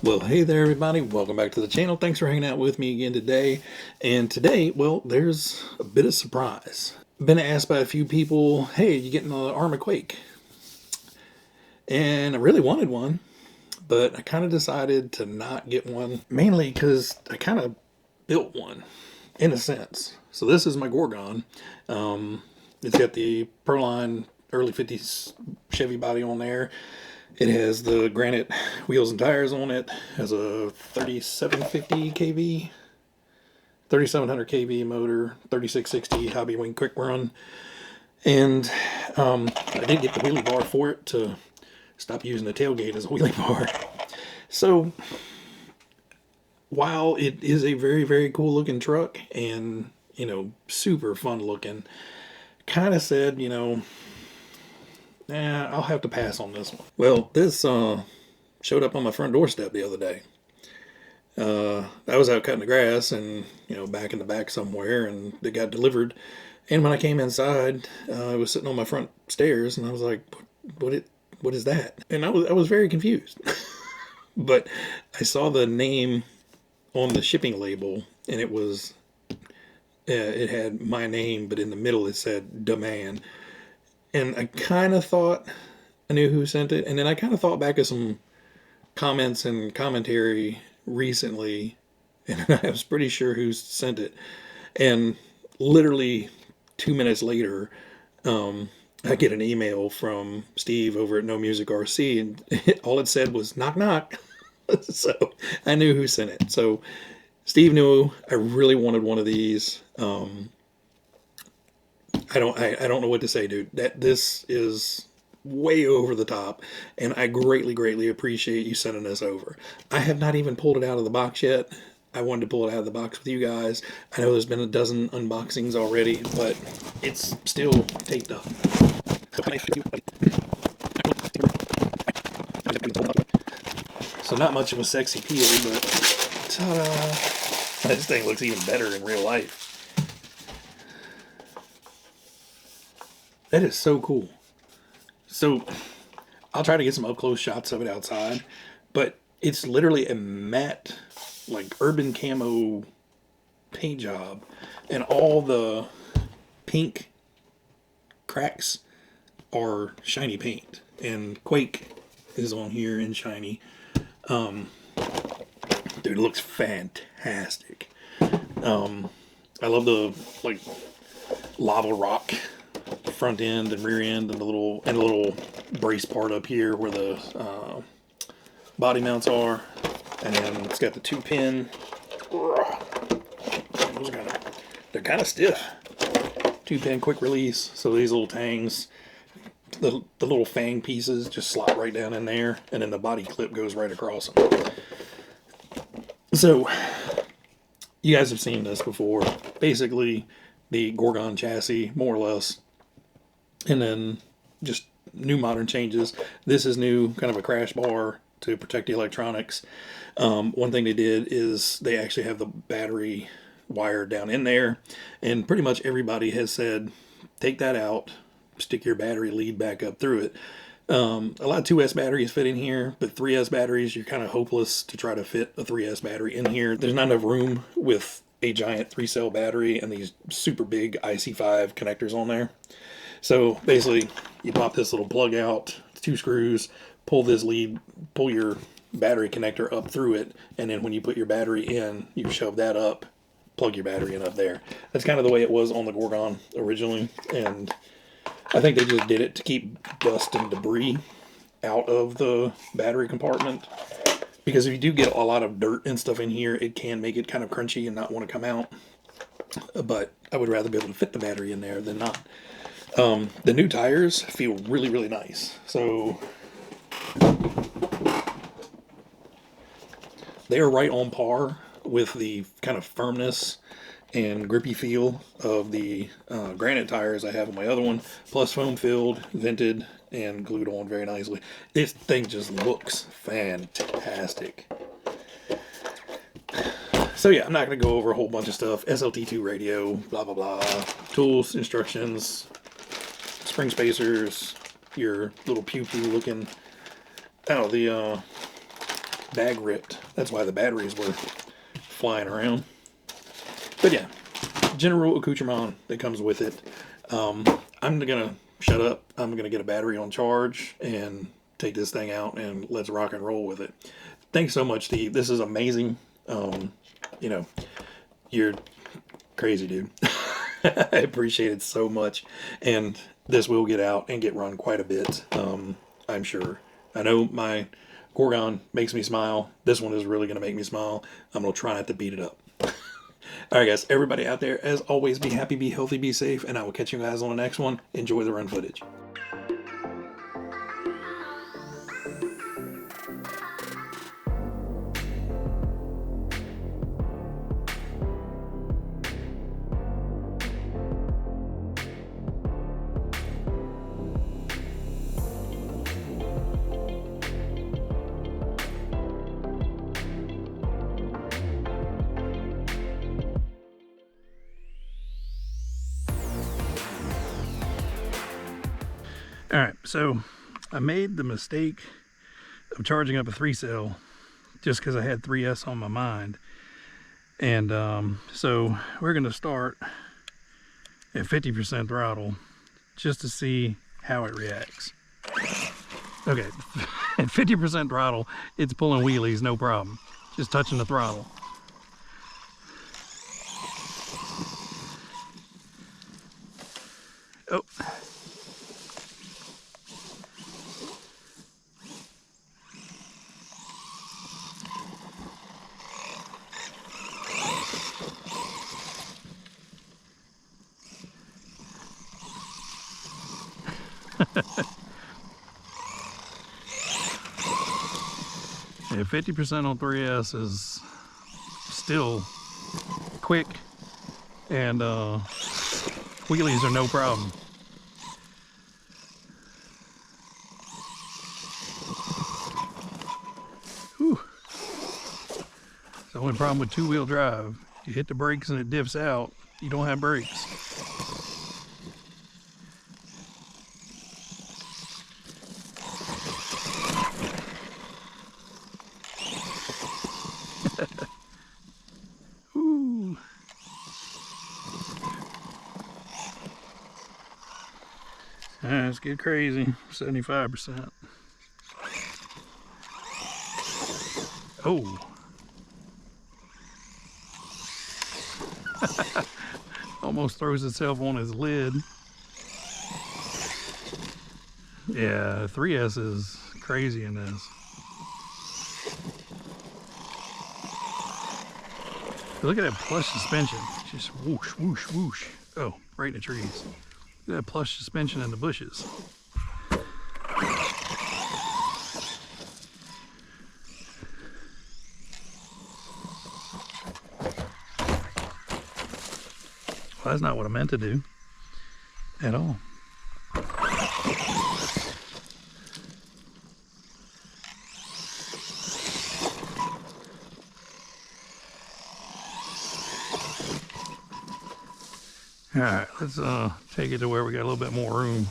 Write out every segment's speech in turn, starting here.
Well, hey there, everybody. Welcome back to the channel. Thanks for hanging out with me again today. And today, well, there's a bit of surprise. Been asked by a few people, hey, you getting the ARRMA Quake? And I really wanted one, but I kind of decided to not get one, mainly because I kind of built one, in a sense. So this is my Gorgon. It's got the Proline early 50s Chevy body on there. It has the granite wheels and tires on it. Has a 3750 kV, 3700 kV motor, 3660 hobby wing quick run. And I did get the wheelie bar for it to stop using the tailgate as a wheelie bar. So while it is a very, very cool looking truck and, super fun looking, kind of said, I'll have to pass on this one. Well, this showed up on my front doorstep the other day. I was out cutting the grass and, back in the back somewhere, and it got delivered. And when I came inside, I was sitting on my front stairs, and I was like, what is that? And I was very confused. But I saw the name on the shipping label, and it had my name, but in the middle it said "Demand." And I kind of thought I knew who sent it. And then I kind of thought back of some comments and commentary recently. And I was pretty sure who sent it. And literally 2 minutes later, I get an email from Steve over at No Music RC. And all it said was knock knock. So I knew who sent it. So Steve knew I really wanted one of these. I don't know what to say, dude. This is way over the top, and I greatly appreciate you sending this over. I have not even pulled it out of the box yet. I wanted to pull it out of the box with you guys. I know there's been a dozen unboxings already, but it's still taped up. So not much of a sexy peel, but ta-da! This thing looks even better in real life. That is so cool. So I'll try to get some up close shots of it outside, but it's literally a matte, like urban camo paint job, and all the pink cracks are shiny paint, and Quake is on here in shiny. Dude, it looks fantastic. I love the lava rock front end and rear end, and the little brace part up here where the body mounts are, and then it's got the 2-pin. They're kind of stiff. 2-pin quick release. So these little tangs, the little fang pieces just slot right down in there, and then the body clip goes right across them. So you guys have seen this before. Basically, the Gorgon chassis, more or less. And then just new modern changes. This is new, kind of a crash bar to protect the electronics. One thing they did is they actually have the battery wire down in there. And pretty much everybody has said, take that out, stick your battery lead back up through it. A lot of 2S batteries fit in here, but 3S batteries, you're kind of hopeless to try to fit a 3S battery in here. There's not enough room with a giant 3-cell battery and these super big IC5 connectors on there. So basically, you pop this little plug out, 2 screws, pull this lead, pull your battery connector up through it, and then when you put your battery in, you shove that up, plug your battery in up there. That's kind of the way it was on the Gorgon originally, and I think they just did it to keep dust and debris out of the battery compartment. Because if you do get a lot of dirt and stuff in here, it can make it kind of crunchy and not want to come out. But I would rather be able to fit the battery in there than not. The new tires feel really nice. So they are right on par with the kind of firmness and grippy feel of the granite tires I have on my other one, plus foam filled, vented, and glued on very nicely. This thing just looks fantastic. So yeah, I'm not going to go over a whole bunch of stuff. SLT2 radio, blah blah blah, tools, instructions, spring spacers, your little pew-pew looking, the bag ripped. That's why the batteries were flying around. But yeah, general accoutrement that comes with it. I'm gonna shut up. I'm gonna get a battery on charge and take this thing out and let's rock and roll with it. Thanks so much, Steve. This is amazing. You know, you're crazy, dude. I appreciate it so much. And this will get out and get run quite a bit, I'm sure. I know my Gorgon makes me smile. This one is really going to make me smile. I'm going to try not to beat it up. All right, guys. Everybody out there, as always, be happy, be healthy, be safe, and I will catch you guys on the next one. Enjoy the run footage. All right, so I made the mistake of charging up a 3-cell just because I had 3S on my mind. And so we're going to start at 50% throttle just to see how it reacts. Okay, at 50% throttle, it's pulling wheelies, no problem. Just touching the throttle. Oh. Yeah, 50% on 3S is still quick, and wheelies are no problem. Whew. It's the only problem with two-wheel drive. You hit the brakes and it diffs out, you don't have brakes. Ooh. Let's get crazy. 75%. Oh. Almost throws itself on his lid. Yeah, 3S is crazy in this. Look at that plush suspension. Just whoosh, whoosh, whoosh. Oh, right in the trees. Look at that plush suspension in the bushes. Well, that's not what I meant to do at all. All right, let's take it to where we got a little bit more room.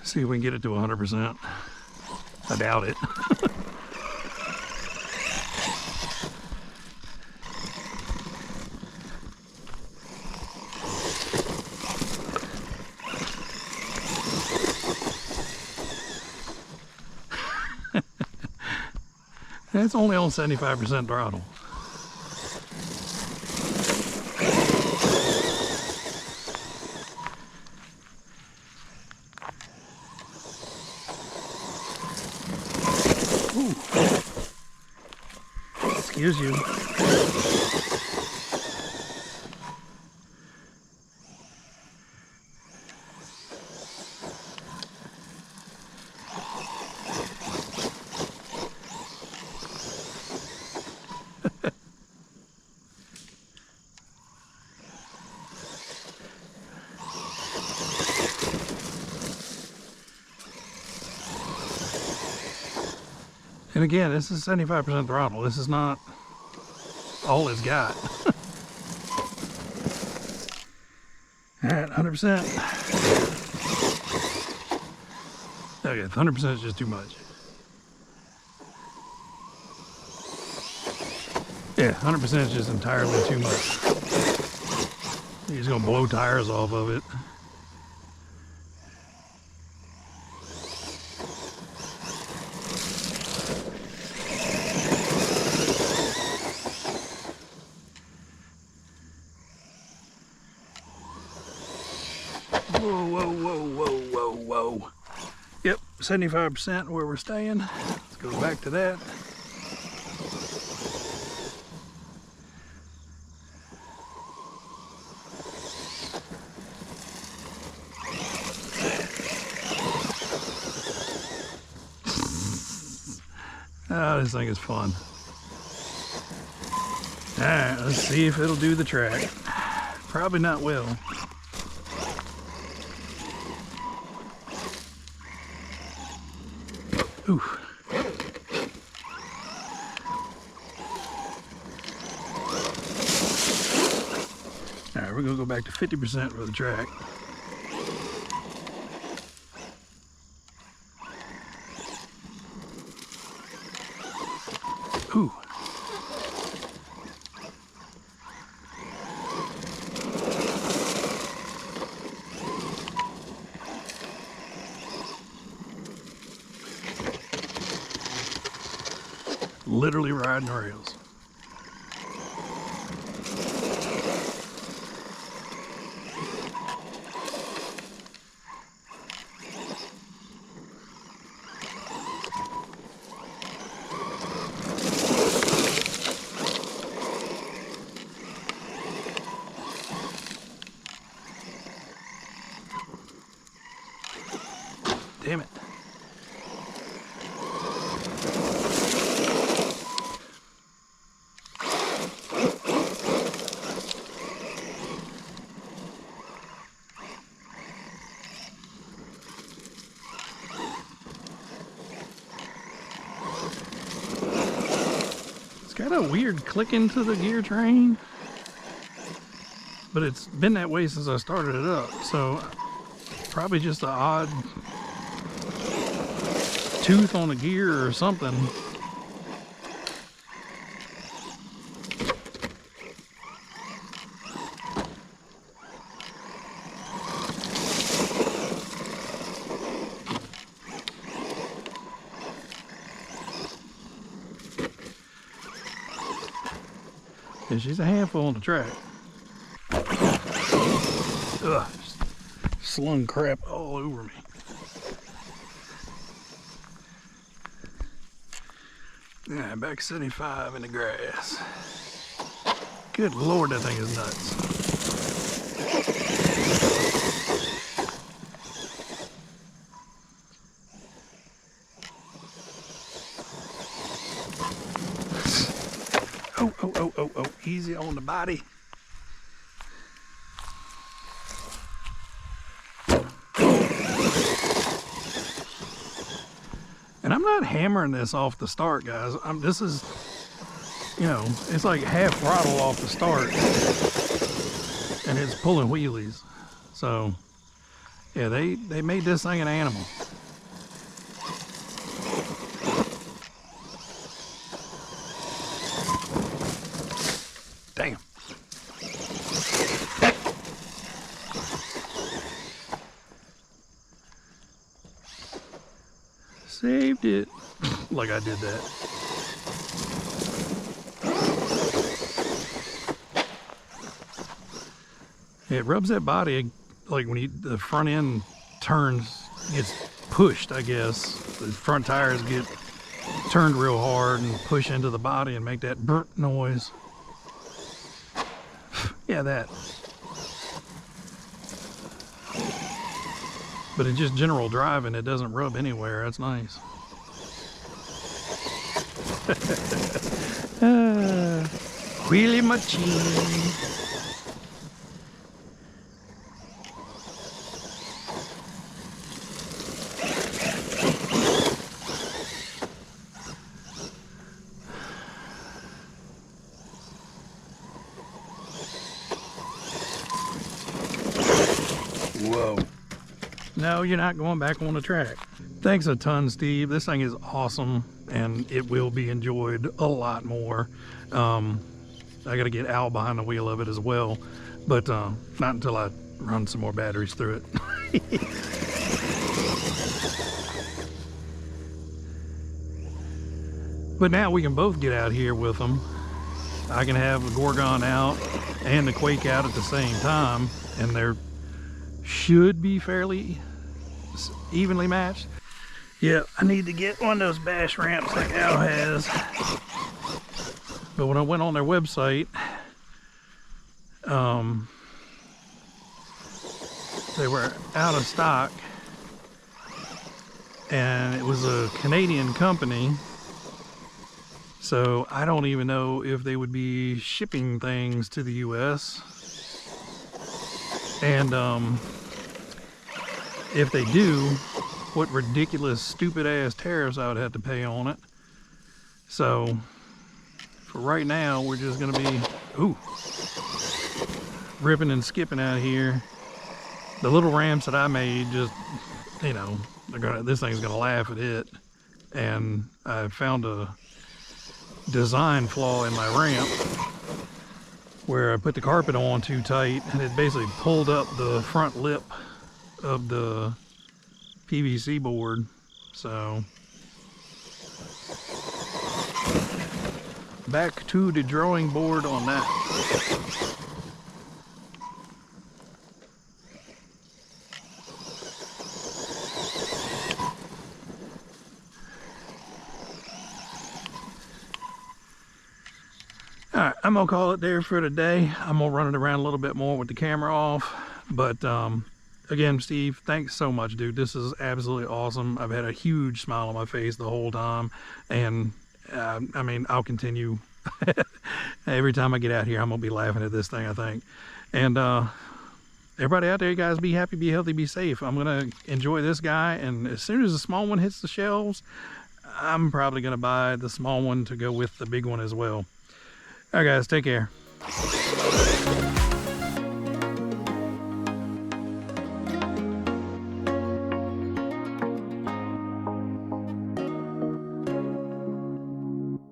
See if we can get it to 100%. I doubt it. It's only on 75% throttle. Ooh. Excuse you. And again, this is 75% throttle. This is not all it's got. All right, 100%. Okay, 100% is just too much. Yeah, 100% is just entirely too much. He's gonna blow tires off of it. Whoa, whoa, whoa, whoa, whoa, whoa. Yep, 75% where we're staying. Let's go back to that. Oh, this thing is fun. Alright, let's see if it'll do the track. Probably not well. Ooh. Alright, we're gonna go back to 50% for the track. Ooh. Literally riding rails. Damn it. It's got a weird click into the gear train, but it's been that way since I started it up, so probably just an odd tooth on a gear or something. Yeah, she's a handful on the track. Ugh, slung crap all over me. Yeah, back 75 in the grass. Good Lord, that thing is nuts. Oh, oh, oh, oh, oh, easy on the body. And I'm not hammering this off the start, guys. This is, you know, it's like half throttle off the start. And it's pulling wheelies. So, yeah, they made this thing an animal. Damn. Saved it. Like I did that. It rubs that body like when the front end turns, gets pushed, I guess. The front tires get turned real hard and push into the body and make that burp noise. Yeah, that. But in just general driving, it doesn't rub anywhere. That's nice. Wheelie machine. Whoa. No, you're not going back on the track. Thanks a ton, Steve. This thing is awesome and it will be enjoyed a lot more. I got to get Al behind the wheel of it as well, but not until I run some more batteries through it. But now we can both get out here with them. I can have the Gorgon out and the Quake out at the same time, and they're should be fairly evenly matched. Yeah, I need to get one of those bash ramps like Al has. But when I went on their website, they were out of stock, and it was a Canadian company, so I don't even know if they would be shipping things to the US. And if they do, what ridiculous stupid ass tariffs I would have to pay on it. So for right now, we're just gonna be ripping and skipping out here. The little ramps that I made, just, you know, this thing's gonna laugh at it. And I found a design flaw in my ramp where I put the carpet on too tight, and it basically pulled up the front lip of the PVC board. So back to the drawing board on that. Alright, I'm gonna call it there for today. I'm gonna run it around a little bit more with the camera off, but again, Steve, thanks so much, dude. This is absolutely awesome. I've had a huge smile on my face the whole time, and I mean, I'll continue. Every time I get out here, I'm gonna be laughing at this thing, I think. And everybody out there, you guys, be happy, be healthy, be safe. I'm gonna enjoy this guy, and as soon as the small one hits the shelves, I'm probably gonna buy the small one to go with the big one as well. All right, guys, take care.